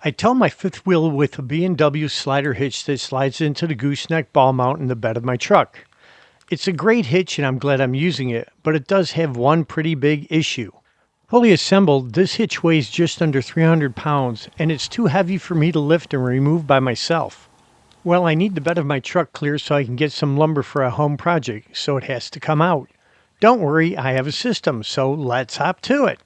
I tow my fifth wheel with a B&W slider hitch that slides into the gooseneck ball mount in the bed of my truck. It's a great hitch and I'm glad I'm using it, but it does have one pretty big issue. Fully assembled, this hitch weighs just under 300 pounds and it's too heavy for me to lift and remove by myself. Well, I need the bed of my truck clear so I can get some lumber for a home project, so it has to come out. Don't worry, I have a system, so let's hop to it.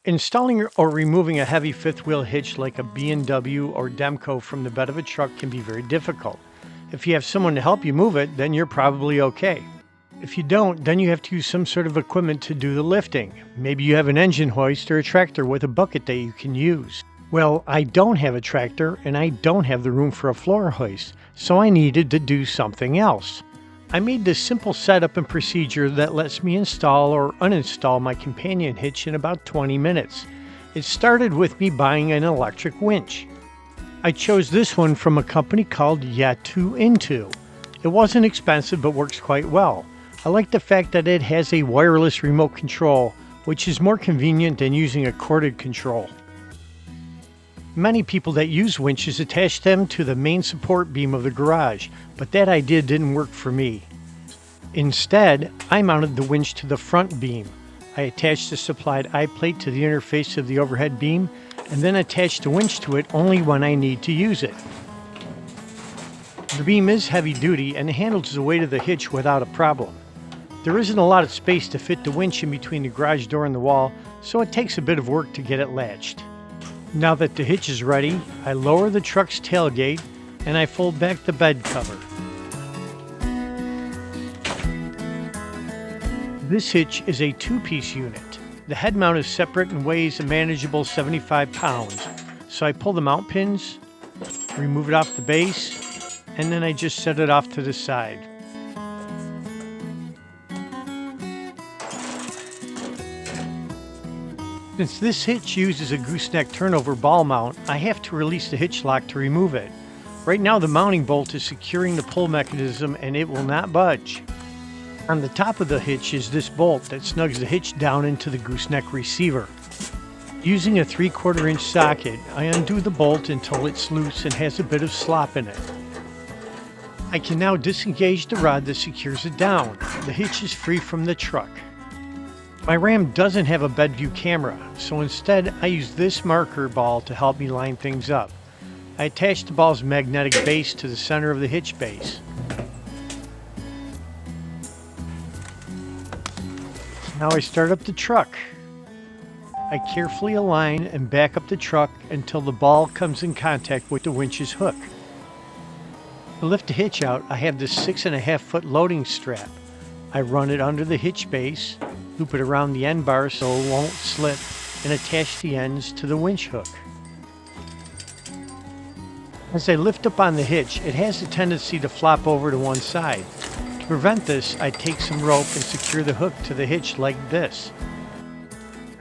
Installing or removing a heavy fifth wheel hitch like a B&W or Demco from the bed of a truck can be very difficult. If you have someone to help you move it, then you're probably okay. If you don't, then you have to use some sort of equipment to do the lifting. Maybe you have an engine hoist or a tractor with a bucket that you can use. Well, I don't have a tractor and I don't have the room for a floor hoist, so I needed to do something else. I made this simple setup and procedure that lets me install or uninstall my companion hitch in about 20 minutes. It started with me buying an electric winch. I chose this one from a company called Yatu Into. It wasn't expensive but works quite well. I like the fact that it has a wireless remote control, which is more convenient than using a corded control. Many people that use winches attach them to the main support beam of the garage, but that idea didn't work for me. Instead, I mounted the winch to the front beam. I attached the supplied I-plate to the interface of the overhead beam, and then attached the winch to it only when I need to use it. The beam is heavy duty and handles the weight of the hitch without a problem. There isn't a lot of space to fit the winch in between the garage door and the wall, so it takes a bit of work to get it latched. Now that the hitch is ready, I lower the truck's tailgate and I fold back the bed cover. This hitch is a two-piece unit. The head mount is separate and weighs a manageable 75 pounds. So I pull the mount pins, remove it off the base, and then I just set it off to the side. Since this hitch uses a gooseneck turnover ball mount, I have to release the hitch lock to remove it. Right now the mounting bolt is securing the pull mechanism and it will not budge. On the top of the hitch is this bolt that snugs the hitch down into the gooseneck receiver. Using a 3/4 inch socket, I undo the bolt until it's loose and has a bit of slop in it. I can now disengage the rod that secures it down. The hitch is free from the truck. My Ram doesn't have a bed view camera, so instead I use this marker ball to help me line things up. I attach the ball's magnetic base to the center of the hitch base. Now I start up the truck. I carefully align and back up the truck until the ball comes in contact with the winch's hook. To lift the hitch out, I have this 6.5 foot loading strap. I run it under the hitch base, loop it around the end bar so it won't slip, and attach the ends to the winch hook. As I lift up on the hitch, it has a tendency to flop over to one side. To prevent this, I take some rope and secure the hook to the hitch like this.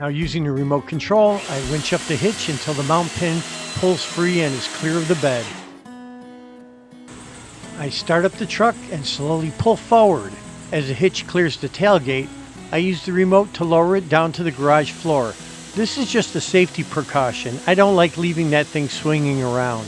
Now using the remote control, I winch up the hitch until the mount pin pulls free and is clear of the bed. I start up the truck and slowly pull forward. As the hitch clears the tailgate, I use the remote to lower it down to the garage floor. This is just a safety precaution. I don't like leaving that thing swinging around.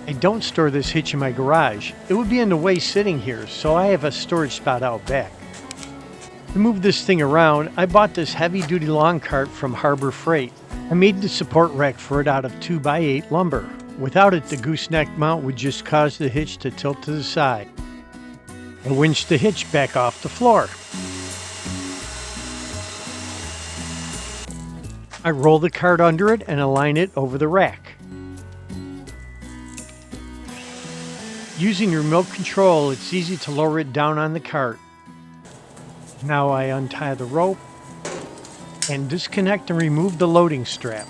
I don't store this hitch in my garage. It would be in the way sitting here, so I have a storage spot out back. To move this thing around, I bought this heavy-duty lawn cart from Harbor Freight. I made the support rack for it out of 2x8 lumber. Without it, the gooseneck mount would just cause the hitch to tilt to the side. I winched the hitch back off the floor. I roll the cart under it and align it over the rack. Using the remote control, it's easy to lower it down on the cart. Now I untie the rope and disconnect and remove the loading strap.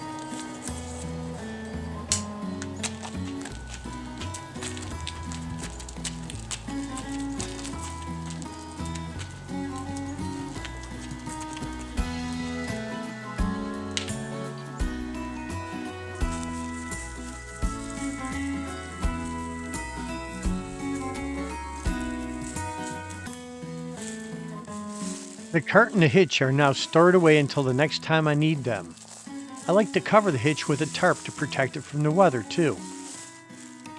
The cart and the hitch are now stored away until the next time I need them. I like to cover the hitch with a tarp to protect it from the weather too.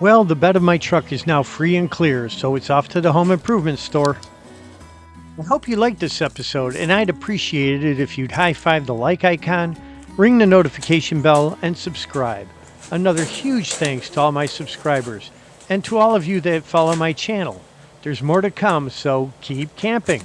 Well, the bed of my truck is now free and clear, so it's off to the home improvement store. I hope you liked this episode, and I'd appreciate it if you'd high-five the like icon, ring the notification bell, and subscribe. Another huge thanks to all my subscribers, and to all of you that follow my channel. There's more to come, so keep camping.